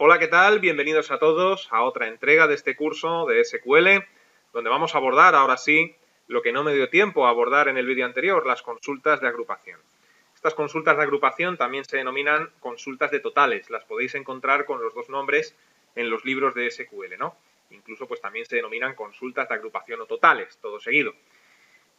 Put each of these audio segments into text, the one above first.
Hola, ¿qué tal? Bienvenidos a todos a otra entrega de este curso de SQL, donde vamos a abordar ahora sí lo que no me dio tiempo a abordar en el vídeo anterior, las consultas de agrupación. Estas consultas de agrupación también se denominan consultas de totales, las podéis encontrar con los dos nombres en los libros de SQL, ¿no? Incluso pues también se denominan consultas de agrupación o totales, todo seguido.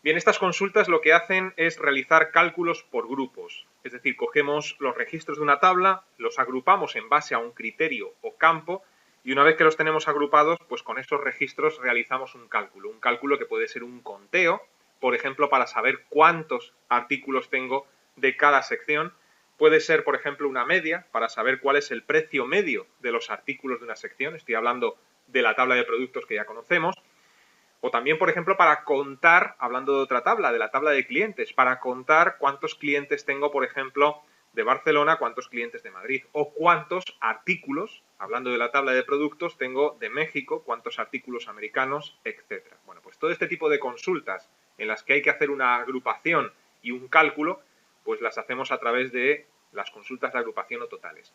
Bien, estas consultas lo que hacen es realizar cálculos por grupos, es decir, cogemos los registros de una tabla, los agrupamos en base a un criterio o campo y una vez que los tenemos agrupados, pues con esos registros realizamos un cálculo que puede ser un conteo, por ejemplo, para saber cuántos artículos tengo de cada sección, puede ser, por ejemplo, una media, para saber cuál es el precio medio de los artículos de una sección, estoy hablando de la tabla de productos que ya conocemos, o también, por ejemplo, para contar, hablando de otra tabla, de la tabla de clientes, para contar cuántos clientes tengo, por ejemplo, de Barcelona, cuántos clientes de Madrid, o cuántos artículos, hablando de la tabla de productos, tengo de México, cuántos artículos americanos, etcétera. Bueno, pues todo este tipo de consultas en las que hay que hacer una agrupación y un cálculo, pues las hacemos a través de las consultas de agrupación o totales.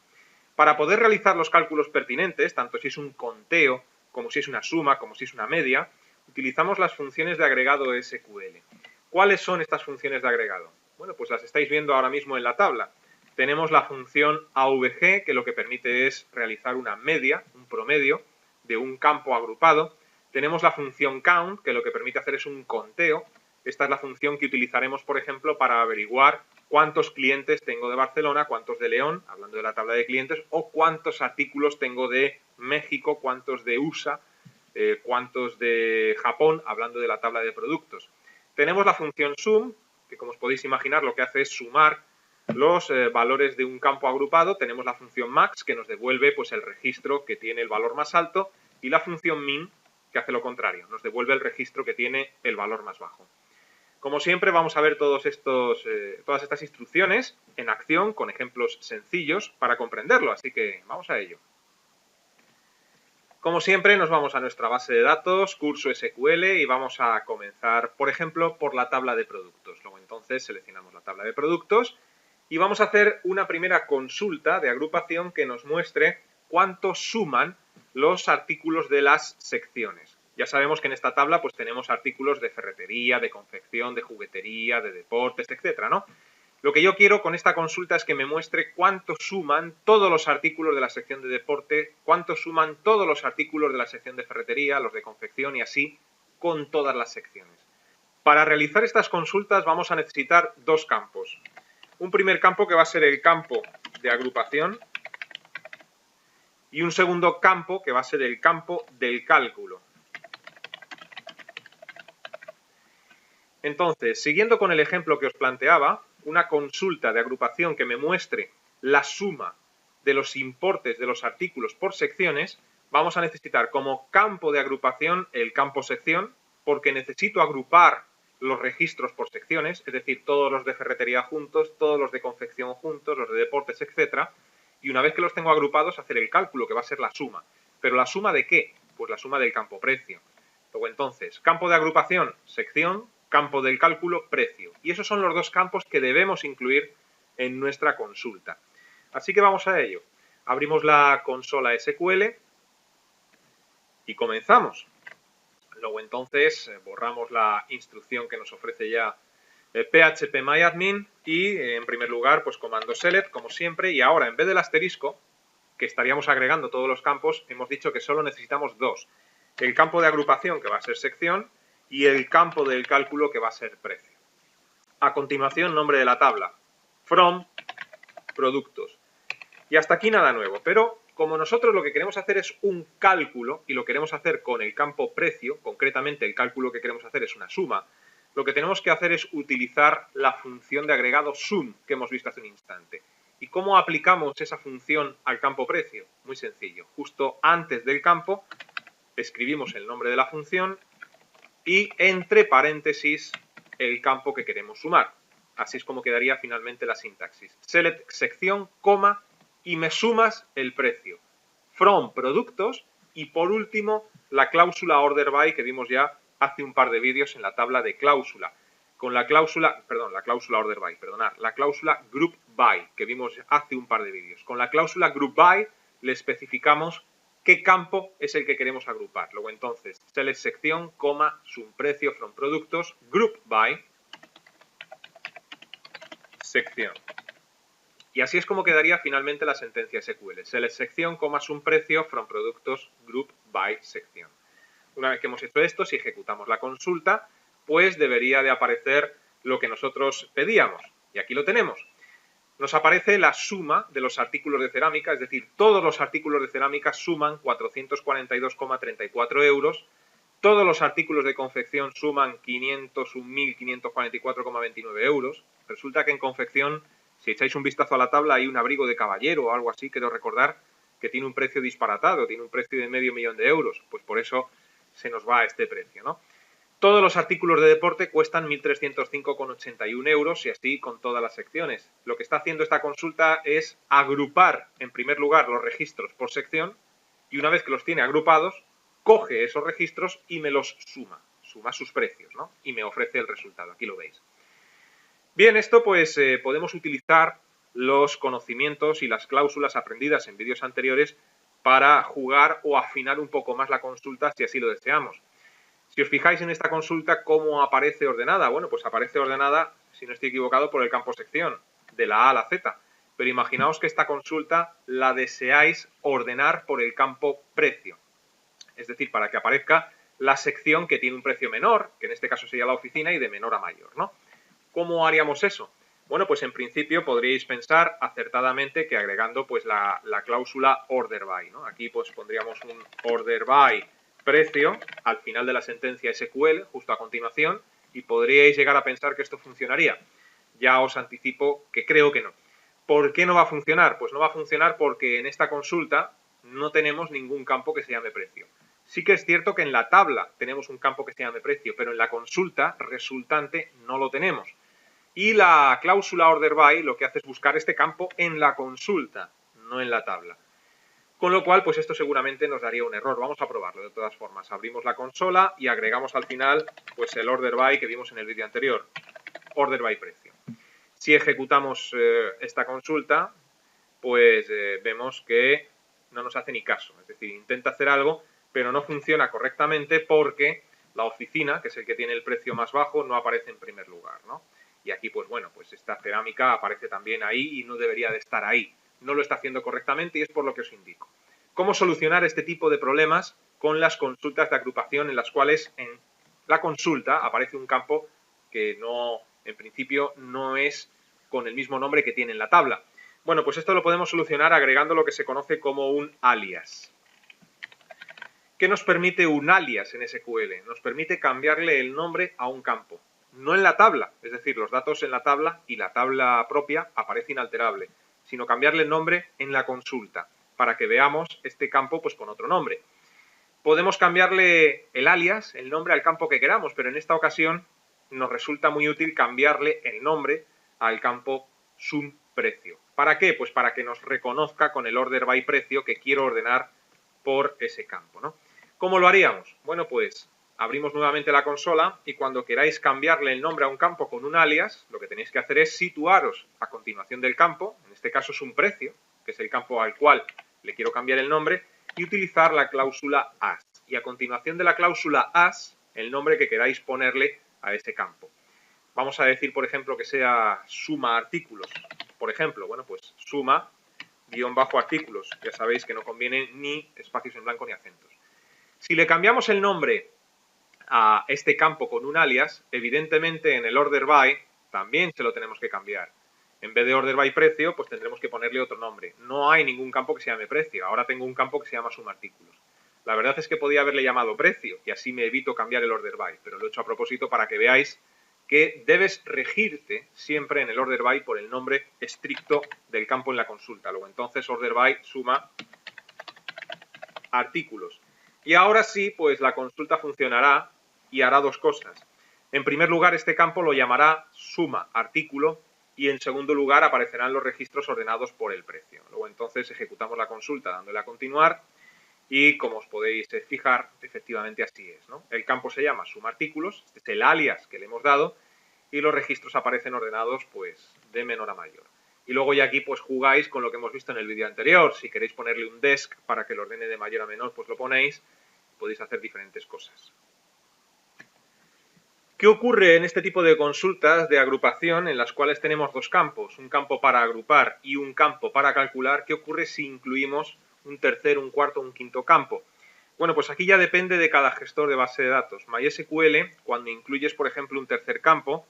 Para poder realizar los cálculos pertinentes, tanto si es un conteo, como si es una suma, como si es una media, utilizamos las funciones de agregado SQL. ¿Cuáles son estas funciones de agregado? Bueno, pues las estáis viendo ahora mismo en la tabla. Tenemos la función AVG, que lo que permite es realizar una media, un promedio, de un campo agrupado. Tenemos la función count, que lo que permite hacer es un conteo. Esta es la función que utilizaremos, por ejemplo, para averiguar cuántos clientes tengo de Barcelona, cuántos de León, hablando de la tabla de clientes, o cuántos artículos tengo de México, cuántos de USA, cuántos de Japón, hablando de la tabla de productos. Tenemos la función sum, que como os podéis imaginar lo que hace es sumar los valores de un campo agrupado. Tenemos la función max, que nos devuelve pues, el registro que tiene el valor más alto, y la función min, que hace lo contrario, nos devuelve el registro que tiene el valor más bajo. Como siempre, vamos a ver todas estas instrucciones en acción con ejemplos sencillos para comprenderlo, así que vamos a ello. Como siempre, nos vamos a nuestra base de datos, curso SQL, y vamos a comenzar, por ejemplo, por la tabla de productos. Luego, entonces, seleccionamos la tabla de productos y vamos a hacer una primera consulta de agrupación que nos muestre cuánto suman los artículos de las secciones. Ya sabemos que en esta tabla pues tenemos artículos de ferretería, de confección, de juguetería, de deportes, etcétera, ¿no? Lo que yo quiero con esta consulta es que me muestre cuánto suman todos los artículos de la sección de deporte, cuánto suman todos los artículos de la sección de ferretería, los de confección y así con todas las secciones. Para realizar estas consultas vamos a necesitar dos campos. Un primer campo que va a ser el campo de agrupación y un segundo campo que va a ser el campo del cálculo. Entonces, siguiendo con el ejemplo que os planteaba, una consulta de agrupación que me muestre la suma de los importes de los artículos por secciones, vamos a necesitar como campo de agrupación el campo sección, porque necesito agrupar los registros por secciones, es decir, todos los de ferretería juntos, todos los de confección juntos, los de deportes, etcétera, y una vez que los tengo agrupados, hacer el cálculo, que va a ser la suma. ¿Pero la suma de qué? Pues la suma del campo precio. Luego entonces, campo de agrupación, sección, campo del cálculo, precio. Y esos son los dos campos que debemos incluir en nuestra consulta. Así que vamos a ello. Abrimos la consola SQL y comenzamos. Luego entonces borramos la instrucción que nos ofrece ya phpMyAdmin y en primer lugar pues comando select como siempre, y ahora en vez del asterisco que estaríamos agregando todos los campos, hemos dicho que solo necesitamos dos: el campo de agrupación, que va a ser sección, y el campo del cálculo, que va a ser precio. A continuación, nombre de la tabla, from, productos. Y hasta aquí nada nuevo, pero como nosotros lo que queremos hacer es un cálculo y lo queremos hacer con el campo precio, concretamente el cálculo que queremos hacer es una suma, lo que tenemos que hacer es utilizar la función de agregado sum que hemos visto hace un instante. ¿Y cómo aplicamos esa función al campo precio? Muy sencillo. Justo antes del campo escribimos el nombre de la función y entre paréntesis el campo que queremos sumar. Así es como quedaría finalmente la sintaxis. Select sección, coma, y me sumas el precio. From productos y por último la cláusula order by que vimos ya hace un par de vídeos en la tabla de cláusula. Con la cláusula, la cláusula order by, la cláusula group by que vimos hace un par de vídeos. Con la cláusula group by le especificamos qué campo es el que queremos agrupar. Luego entonces, select sección, coma, subprecio from productos, group by, sección. Y así es como quedaría finalmente la sentencia SQL. Select sección, coma, subprecio from productos, group by, sección. Una vez que hemos hecho esto, si ejecutamos la consulta, pues debería de aparecer lo que nosotros pedíamos. Y aquí lo tenemos. Nos aparece la suma de los artículos de cerámica, es decir, todos los artículos de cerámica suman 442,34 euros, todos los artículos de confección suman 501.544,29 euros. Resulta que en confección, si echáis un vistazo a la tabla, hay un abrigo de caballero o algo así, quiero recordar, que tiene un precio disparatado, tiene un precio de medio millón de euros, pues por eso se nos va a este precio, ¿no? Todos los artículos de deporte cuestan 1.305,81 euros y así con todas las secciones. Lo que está haciendo esta consulta es agrupar, en primer lugar, los registros por sección y una vez que los tiene agrupados, coge esos registros y me los suma sus precios, ¿no? Y me ofrece el resultado, aquí lo veis. Bien, esto pues podemos utilizar los conocimientos y las cláusulas aprendidas en vídeos anteriores para jugar o afinar un poco más la consulta si así lo deseamos. Si os fijáis en esta consulta, ¿cómo aparece ordenada? Bueno, pues aparece ordenada, si no estoy equivocado, por el campo sección, de la A a la Z. Pero imaginaos que esta consulta la deseáis ordenar por el campo precio. Es decir, para que aparezca la sección que tiene un precio menor, que en este caso sería la oficina, y de menor a mayor, ¿no? ¿Cómo haríamos eso? Bueno, pues en principio podríais pensar acertadamente que agregando pues la cláusula order by, ¿no? Aquí pues pondríamos un order by precio al final de la sentencia SQL, justo a continuación, y podríais llegar a pensar que esto funcionaría. Ya os anticipo que creo que no. ¿Por qué no va a funcionar? Pues no va a funcionar porque en esta consulta no tenemos ningún campo que se llame precio. Sí que es cierto que en la tabla tenemos un campo que se llame precio, pero en la consulta resultante no lo tenemos. Y la cláusula order by lo que hace es buscar este campo en la consulta, no en la tabla. Con lo cual, pues esto seguramente nos daría un error. Vamos a probarlo de todas formas. Abrimos la consola y agregamos al final pues el order by que vimos en el vídeo anterior. Order by precio. Si ejecutamos esta consulta, pues vemos que no nos hace ni caso. Es decir, intenta hacer algo, pero no funciona correctamente porque la oficina, que es el que tiene el precio más bajo, no aparece en primer lugar, ¿no? Y aquí, pues bueno, pues esta cerámica aparece también ahí y no debería de estar ahí. No lo está haciendo correctamente y es por lo que os indico. ¿Cómo solucionar este tipo de problemas con las consultas de agrupación en las cuales en la consulta aparece un campo que no, en principio, no es con el mismo nombre que tiene en la tabla? Bueno, pues esto lo podemos solucionar agregando lo que se conoce como un alias. ¿Qué nos permite un alias en SQL? Nos permite cambiarle el nombre a un campo. No en la tabla, es decir, los datos en la tabla y la tabla propia aparece inalterable, sino cambiarle el nombre en la consulta, para que veamos este campo pues con otro nombre. Podemos cambiarle el alias, el nombre al campo que queramos, pero en esta ocasión nos resulta muy útil cambiarle el nombre al campo subprecio. ¿Para qué? Pues para que nos reconozca con el order by precio que quiero ordenar por ese campo, ¿no? ¿Cómo lo haríamos? Bueno, pues abrimos nuevamente la consola y cuando queráis cambiarle el nombre a un campo con un alias, lo que tenéis que hacer es situaros a continuación del campo, en este caso es un precio, que es el campo al cual le quiero cambiar el nombre, y utilizar la cláusula as. Y a continuación de la cláusula as, el nombre que queráis ponerle a ese campo. Vamos a decir, por ejemplo, que sea suma artículos. Por ejemplo, bueno, pues suma guión bajo artículos. Ya sabéis que no conviene ni espacios en blanco ni acentos. Si le cambiamos el nombre a este campo con un alias, evidentemente en el order by también se lo tenemos que cambiar. En vez de order by precio, pues tendremos que ponerle otro nombre. No hay ningún campo que se llame precio. Ahora tengo un campo que se llama suma artículos. La verdad es que podía haberle llamado precio y así me evito cambiar el order by, pero lo he hecho a propósito para que veáis que debes regirte siempre en el order by por el nombre estricto del campo en la consulta. Luego entonces order by suma artículos. Y ahora sí, pues la consulta funcionará y hará dos cosas. En primer lugar, este campo lo llamará suma artículo y en segundo lugar aparecerán los registros ordenados por el precio. Luego entonces ejecutamos la consulta dándole a continuar y como os podéis fijar, efectivamente así es, ¿no? El campo se llama suma artículos, este es el alias que le hemos dado y los registros aparecen ordenados pues de menor a mayor. Y luego ya aquí pues jugáis con lo que hemos visto en el vídeo anterior. Si queréis ponerle un desc para que lo ordene de mayor a menor, pues lo ponéis. Podéis hacer diferentes cosas. ¿Qué ocurre en este tipo de consultas de agrupación en las cuales tenemos dos campos, un campo para agrupar y un campo para calcular? ¿Qué ocurre si incluimos un tercer, un cuarto, un quinto campo? Bueno, pues aquí ya depende de cada gestor de base de datos. MySQL, cuando incluyes, por ejemplo, un tercer campo,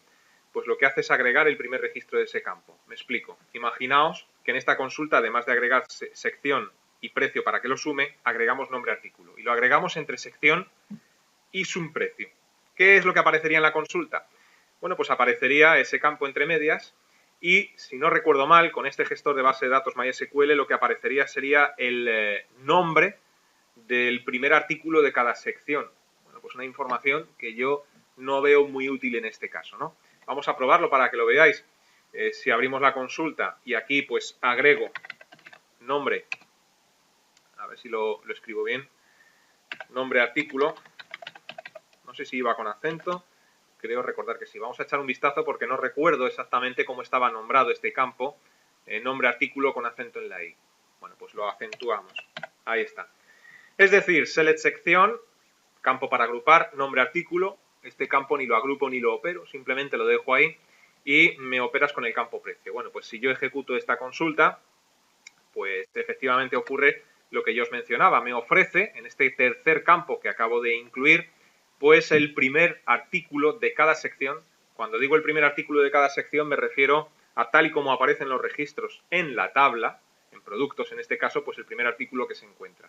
pues lo que hace es agregar el primer registro de ese campo. Me explico. Imaginaos que en esta consulta, además de agregar sección y precio para que lo sume, agregamos nombre artículo. Y lo agregamos entre sección y sumprecio. ¿Qué es lo que aparecería en la consulta? Bueno, pues aparecería ese campo entre medias y, si no recuerdo mal, con este gestor de base de datos MySQL lo que aparecería sería el nombre del primer artículo de cada sección. Bueno, pues una información que yo no veo muy útil en este caso, ¿no? Vamos a probarlo para que lo veáis. Si abrimos la consulta y aquí pues agrego nombre, a ver si lo escribo bien, nombre artículo, no sé si iba con acento, creo recordar que sí. Vamos a echar un vistazo porque no recuerdo exactamente cómo estaba nombrado este campo, nombre artículo con acento en la I. Bueno, pues lo acentuamos. Ahí está. Es decir, select sección, campo para agrupar, nombre artículo, este campo ni lo agrupo ni lo opero, simplemente lo dejo ahí y me operas con el campo precio. Bueno, pues si yo ejecuto esta consulta, pues efectivamente ocurre lo que yo os mencionaba, me ofrece en este tercer campo que acabo de incluir, pues el primer artículo de cada sección. Cuando digo el primer artículo de cada sección me refiero a tal y como aparecen los registros en la tabla, en productos en este caso, pues el primer artículo que se encuentra.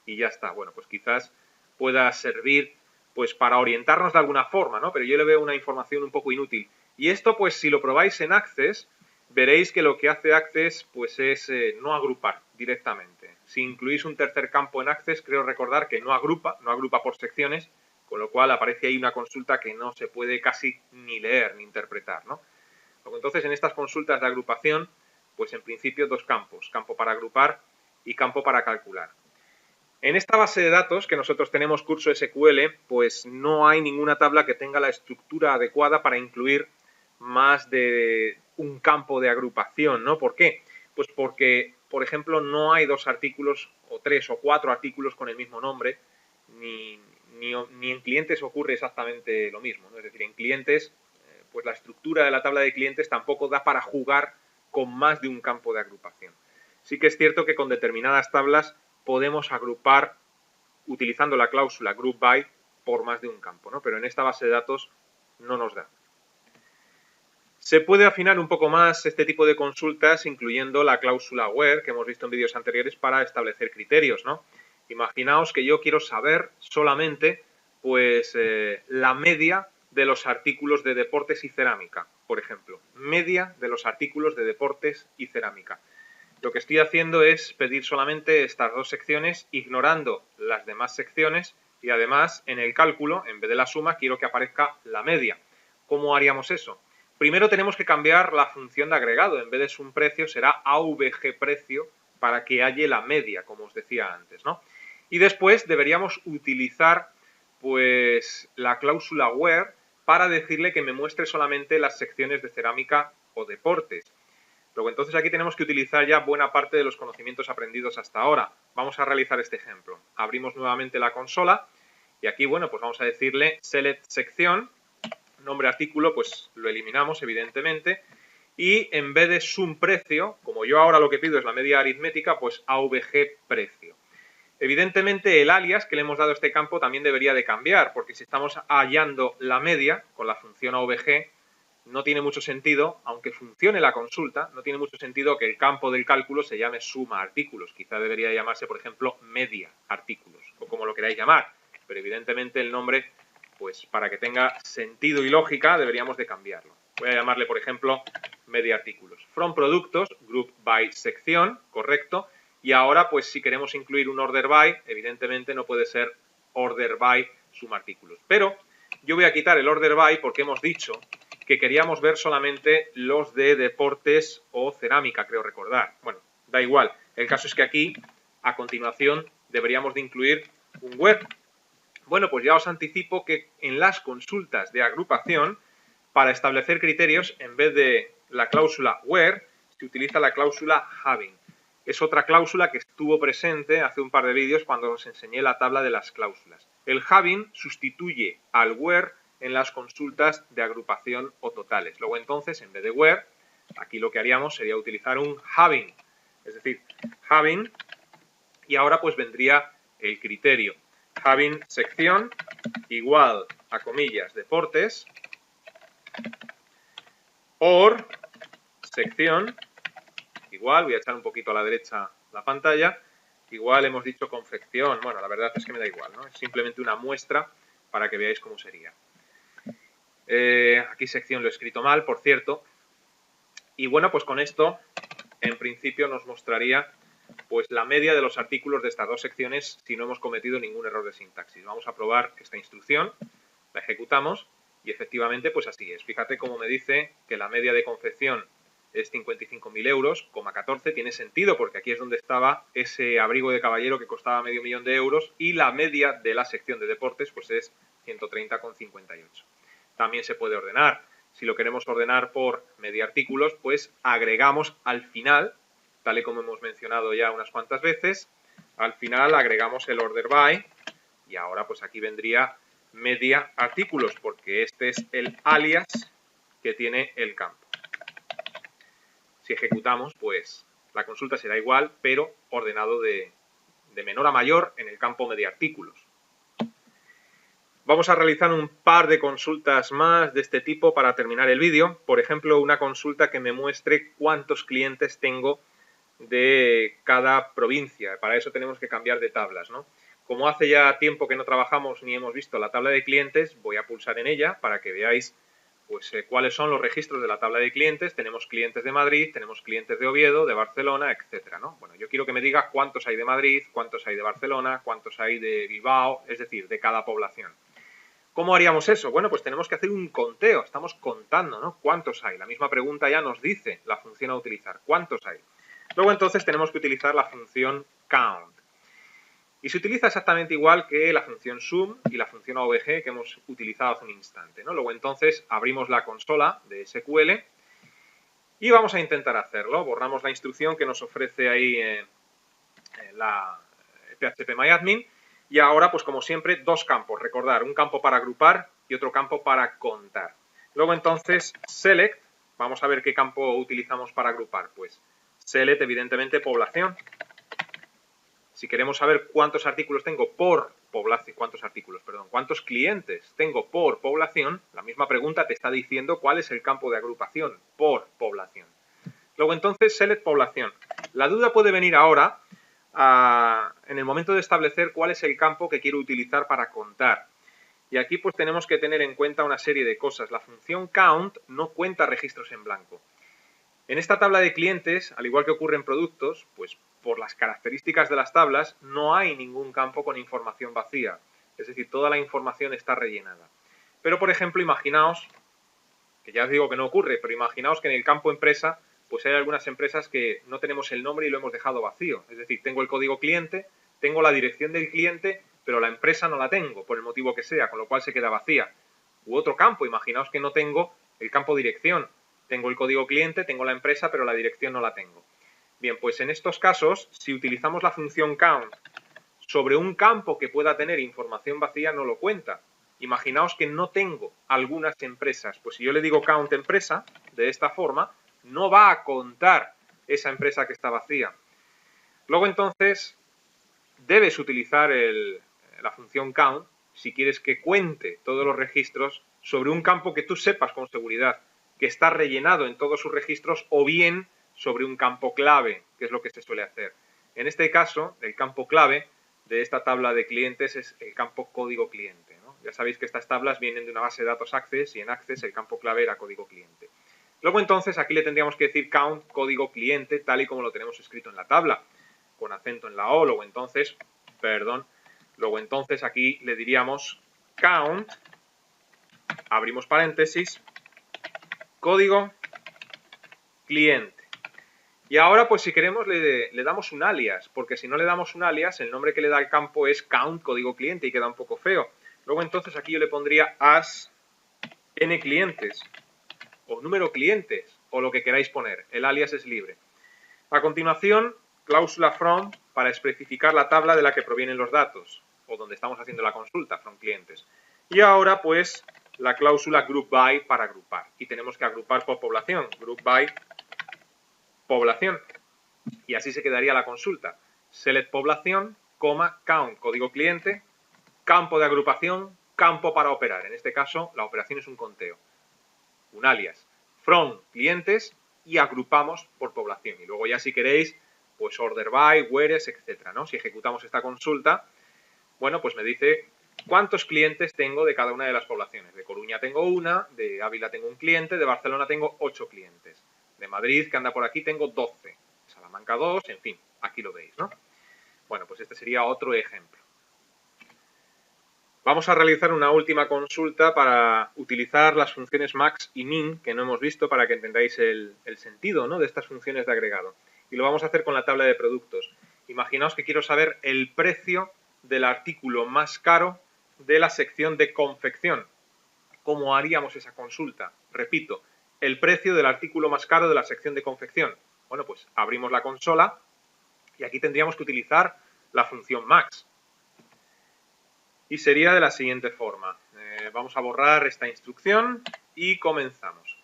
Y ya está. Bueno, pues quizás pueda servir pues para orientarnos de alguna forma, ¿no? Pero yo le veo una información un poco inútil. Y esto, pues si lo probáis en Access, veréis que lo que hace Access pues es no agrupar directamente. Si incluís un tercer campo en Access, creo recordar que no agrupa por secciones, con lo cual aparece ahí una consulta que no se puede casi ni leer ni interpretar, ¿no? Entonces, en estas consultas de agrupación, pues en principio dos campos, campo para agrupar y campo para calcular. En esta base de datos que nosotros tenemos curso SQL, pues no hay ninguna tabla que tenga la estructura adecuada para incluir más de un campo de agrupación, ¿no? ¿Por qué? Pues porque, por ejemplo, no hay dos artículos o tres o cuatro artículos con el mismo nombre, ni en clientes ocurre exactamente lo mismo, ¿no? Es decir, en clientes, pues la estructura de la tabla de clientes tampoco da para jugar con más de un campo de agrupación. Sí que es cierto que con determinadas tablas podemos agrupar utilizando la cláusula group by por más de un campo, ¿no? Pero en esta base de datos no nos da. Se puede afinar un poco más este tipo de consultas incluyendo la cláusula where que hemos visto en vídeos anteriores para establecer criterios, ¿no? Imaginaos que yo quiero saber solamente pues la media de los artículos de deportes y cerámica, por ejemplo. Media de los artículos de deportes y cerámica. Lo que estoy haciendo es pedir solamente estas dos secciones, ignorando las demás secciones y además en el cálculo, en vez de la suma, quiero que aparezca la media. ¿Cómo haríamos eso? Primero tenemos que cambiar la función de agregado. En vez de sumprecio será avgprecio para que haya la media, como os decía antes, ¿no? Y después deberíamos utilizar pues la cláusula where para decirle que me muestre solamente las secciones de cerámica o deportes. Luego, entonces aquí tenemos que utilizar ya buena parte de los conocimientos aprendidos hasta ahora. Vamos a realizar este ejemplo. Abrimos nuevamente la consola y aquí, bueno, pues vamos a decirle select sección, nombre artículo, pues lo eliminamos evidentemente y en vez de sumprecio, como yo ahora lo que pido es la media aritmética, pues avgprecio. Evidentemente el alias que le hemos dado a este campo también debería de cambiar, porque si estamos hallando la media con la función avg, no tiene mucho sentido, aunque funcione la consulta, no tiene mucho sentido que el campo del cálculo se llame suma artículos. Quizá debería llamarse, por ejemplo, media artículos, o como lo queráis llamar. Pero evidentemente el nombre, pues para que tenga sentido y lógica, deberíamos de cambiarlo. Voy a llamarle, por ejemplo, media artículos. From productos, group by sección, correcto. Y ahora, pues si queremos incluir un order by, evidentemente no puede ser order by suma artículos. Pero yo voy a quitar el order by porque hemos dicho que queríamos ver solamente los de deportes o cerámica, creo recordar. Bueno, da igual. El caso es que aquí, a continuación, deberíamos de incluir un where. Bueno, pues ya os anticipo que en las consultas de agrupación, para establecer criterios, en vez de la cláusula where, se utiliza la cláusula having. Es otra cláusula que estuvo presente hace un par de vídeos cuando os enseñé la tabla de las cláusulas. El having sustituye al where en las consultas de agrupación o totales. Luego entonces, en vez de where, aquí lo que haríamos sería utilizar un having. Es decir, having, y ahora pues vendría el criterio. Having sección igual a comillas deportes, or sección igual, voy a echar un poquito a la derecha la pantalla, igual hemos dicho confección, bueno, la verdad es que me da igual, ¿no? Es simplemente una muestra para que veáis cómo sería. Aquí sección lo he escrito mal, por cierto, y bueno, pues con esto, en principio nos mostraría pues la media de los artículos de estas dos secciones si no hemos cometido ningún error de sintaxis. Vamos a probar esta instrucción, la ejecutamos y efectivamente pues así es. Fíjate cómo me dice que la media de confección es 55.000 euros, 14, tiene sentido porque aquí es donde estaba ese abrigo de caballero que costaba medio millón de euros y la media de la sección de deportes pues es 130,58. También se puede ordenar. Si lo queremos ordenar por media artículos, pues agregamos al final, tal y como hemos mencionado ya unas cuantas veces, al final agregamos el order by y ahora pues aquí vendría media artículos porque este es el alias que tiene el campo. Si ejecutamos, pues la consulta será igual, pero ordenado de menor a mayor en el campo media artículos. Vamos a realizar un par de consultas más de este tipo para terminar el vídeo. Por ejemplo, una consulta que me muestre cuántos clientes tengo de cada provincia. Para eso tenemos que cambiar de tablas, ¿no? Como hace ya tiempo que no trabajamos ni hemos visto la tabla de clientes, voy a pulsar en ella para que veáis pues, cuáles son los registros de la tabla de clientes. Tenemos clientes de Madrid, tenemos clientes de Oviedo, de Barcelona, etcétera, ¿no? Bueno, yo quiero que me diga cuántos hay de Madrid, cuántos hay de Barcelona, cuántos hay de Bilbao, es decir, de cada población. ¿Cómo haríamos eso? Bueno, pues tenemos que hacer un conteo, estamos contando, ¿no? ¿Cuántos hay? La misma pregunta ya nos dice la función a utilizar, ¿cuántos hay? Luego entonces tenemos que utilizar la función count. Y se utiliza exactamente igual que la función sum y la función AOBG que hemos utilizado hace un instante, ¿no? Luego entonces abrimos la consola de SQL y vamos a intentar hacerlo. Borramos la instrucción que nos ofrece ahí la phpMyAdmin. Y ahora, pues como siempre, dos campos. Recordar, un campo para agrupar y otro campo para contar. Luego entonces, select. Vamos a ver qué campo utilizamos para agrupar. Pues select, evidentemente, población. Si queremos saber cuántos artículos tengo por población, cuántos clientes tengo por población, la misma pregunta te está diciendo cuál es el campo de agrupación por población. Luego entonces, select población. La duda puede venir ahora en el momento de establecer cuál es el campo que quiero utilizar para contar. Y aquí pues tenemos que tener en cuenta una serie de cosas. La función count no cuenta registros en blanco. En esta tabla de clientes, al igual que ocurre en productos, pues por las características de las tablas no hay ningún campo con información vacía. Es decir, toda la información está rellenada. Pero por ejemplo, imaginaos, que ya os digo que no ocurre, pero imaginaos que en el campo empresa pues hay algunas empresas que no tenemos el nombre y lo hemos dejado vacío. Es decir, tengo el código cliente, tengo la dirección del cliente, pero la empresa no la tengo, por el motivo que sea, con lo cual se queda vacía. U otro campo, imaginaos que no tengo el campo dirección. Tengo el código cliente, tengo la empresa, pero la dirección no la tengo. Bien, pues en estos casos, si utilizamos la función count sobre un campo que pueda tener información vacía, no lo cuenta. Imaginaos que no tengo algunas empresas. Pues si yo le digo count empresa, de esta forma, no va a contar esa empresa que está vacía. Luego entonces debes utilizar la función count si quieres que cuente todos los registros sobre un campo que tú sepas con seguridad que está rellenado en todos sus registros o bien sobre un campo clave, que es lo que se suele hacer. En este caso, el campo clave de esta tabla de clientes es el campo código cliente, ¿no? Ya sabéis que estas tablas vienen de una base de datos Access y en Access el campo clave era código cliente. Luego entonces aquí le tendríamos que decir count código cliente tal y como lo tenemos escrito en la tabla, con acento en la O. Luego entonces aquí le diríamos count, abrimos paréntesis, código cliente. Y ahora pues si queremos le damos un alias, porque si no le damos un alias el nombre que le da el campo es count código cliente y queda un poco feo. Luego entonces aquí yo le pondría as n clientes o número clientes, o lo que queráis poner. El alias es libre. A continuación, cláusula from para especificar la tabla de la que provienen los datos o donde estamos haciendo la consulta, from clientes. Y ahora, pues, la cláusula group by para agrupar. Y tenemos que agrupar por población, group by población. Y así se quedaría la consulta. Select población, count, código cliente, campo de agrupación, campo para operar. En este caso, la operación es un conteo. Un alias. From clientes y agrupamos por población. Y luego ya si queréis, pues order by, whereas, etcétera, ¿no? Si ejecutamos esta consulta, bueno, pues me dice cuántos clientes tengo de cada una de las poblaciones. De Coruña tengo una, de Ávila tengo un cliente, de Barcelona tengo 8 clientes. De Madrid, que anda por aquí, tengo 12. Salamanca 2, en fin, aquí lo veis, ¿no? Bueno, pues este sería otro ejemplo. Vamos a realizar una última consulta para utilizar las funciones max y min, que no hemos visto, para que entendáis el sentido, ¿no?, de estas funciones de agregado. Y lo vamos a hacer con la tabla de productos. Imaginaos que quiero saber el precio del artículo más caro de la sección de confección. ¿Cómo haríamos esa consulta? Repito, el precio del artículo más caro de la sección de confección. Bueno, pues abrimos la consola y aquí tendríamos que utilizar la función max. Y sería de la siguiente forma. Vamos a borrar esta instrucción y comenzamos.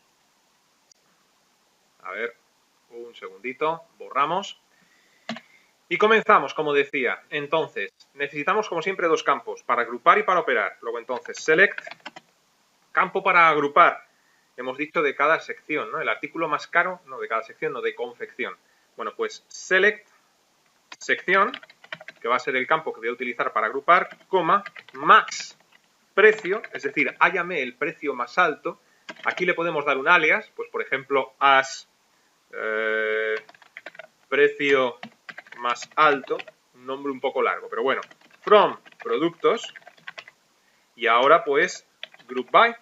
A ver, un segundito, borramos. Y comenzamos, como decía. Entonces, necesitamos como siempre dos campos, para agrupar y para operar. Luego entonces, select, campo para agrupar. Hemos dicho de cada sección, ¿no? El artículo más caro, no de cada sección, no de confección. Bueno, pues select, sección, que va a ser el campo que voy a utilizar para agrupar, coma, max, precio, es decir, hállame el precio más alto. Aquí le podemos dar un alias, pues por ejemplo, as precio más alto, un nombre un poco largo, pero bueno, from productos, y ahora pues group by.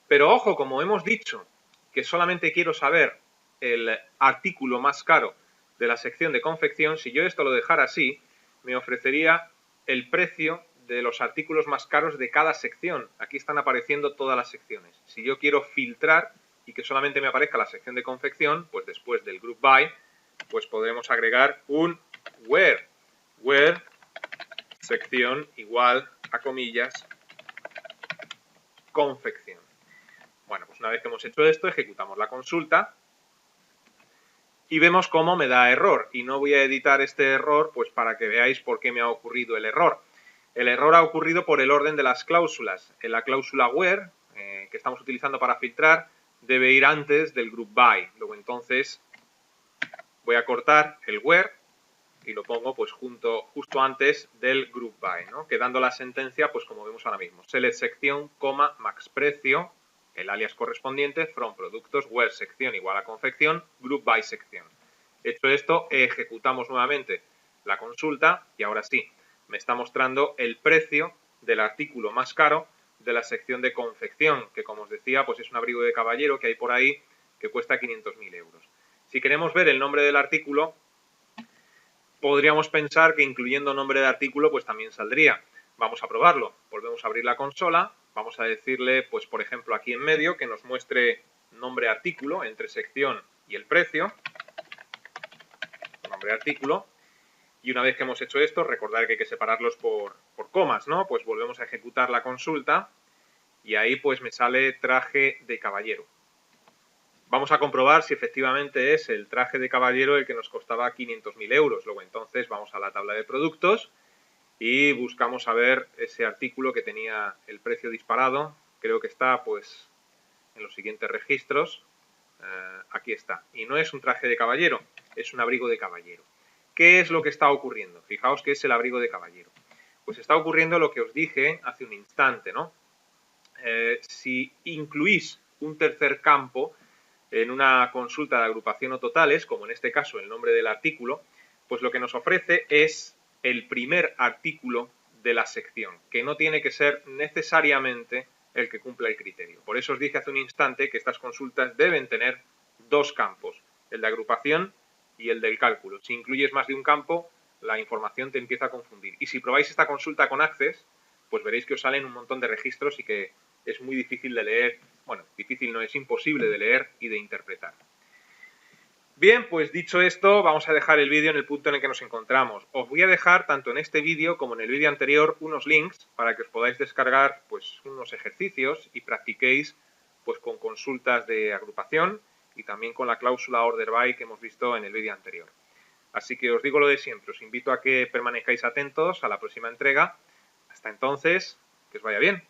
Pero ojo, como hemos dicho, que solamente quiero saber el artículo más caro de la sección de confección, si yo esto lo dejara así, me ofrecería el precio de los artículos más caros de cada sección. Aquí están apareciendo todas las secciones. Si yo quiero filtrar y que solamente me aparezca la sección de confección, pues después del group by, pues podremos agregar un where. Where, sección igual a comillas, confección. Bueno, pues una vez que hemos hecho esto, ejecutamos la consulta y vemos cómo me da error. Y no voy a editar este error pues para que veáis por qué me ha ocurrido el error. El error ha ocurrido por el orden de las cláusulas. En la cláusula where, que estamos utilizando para filtrar, debe ir antes del group by. Luego entonces voy a cortar el where y lo pongo pues justo antes del group by, ¿no? Quedando la sentencia pues como vemos ahora mismo. Select sección, coma, max precio, el alias correspondiente, from productos, where sección igual a confección, group by sección. Hecho esto, ejecutamos nuevamente la consulta y ahora sí, me está mostrando el precio del artículo más caro de la sección de confección, que como os decía, pues es un abrigo de caballero que hay por ahí que cuesta 500.000 euros. Si queremos ver el nombre del artículo, podríamos pensar que incluyendo nombre de artículo pues también saldría. Vamos a probarlo. Volvemos a abrir la consola. Vamos a decirle, pues por ejemplo aquí en medio, que nos muestre nombre artículo entre sección y el precio. Nombre artículo. Y una vez que hemos hecho esto, recordar que hay que separarlos por comas, ¿no? Pues volvemos a ejecutar la consulta y ahí pues me sale traje de caballero. Vamos a comprobar si efectivamente es el traje de caballero el que nos costaba 500.000 euros. Luego entonces vamos a la tabla de productos y buscamos a ver ese artículo que tenía el precio disparado. Creo que está pues en los siguientes registros. Aquí está. Y no es un traje de caballero, es un abrigo de caballero. ¿Qué es lo que está ocurriendo? Fijaos que es el abrigo de caballero. Pues está ocurriendo lo que os dije hace un instante, ¿no? Si incluís un tercer campo en una consulta de agrupación o totales, como en este caso el nombre del artículo, pues lo que nos ofrece es el primer artículo de la sección, que no tiene que ser necesariamente el que cumpla el criterio. Por eso os dije hace un instante que estas consultas deben tener dos campos, el de agrupación y el del cálculo. Si incluyes más de un campo, la información te empieza a confundir. Y si probáis esta consulta con Access, pues veréis que os salen un montón de registros y que es muy difícil de leer bueno, difícil no es imposible de leer y de interpretar. Bien, pues dicho esto, vamos a dejar el vídeo en el punto en el que nos encontramos. Os voy a dejar, tanto en este vídeo como en el vídeo anterior, unos links para que os podáis descargar pues, unos ejercicios y practiquéis pues, con consultas de agrupación y también con la cláusula order by que hemos visto en el vídeo anterior. Así que os digo lo de siempre, os invito a que permanezcáis atentos a la próxima entrega. Hasta entonces, que os vaya bien.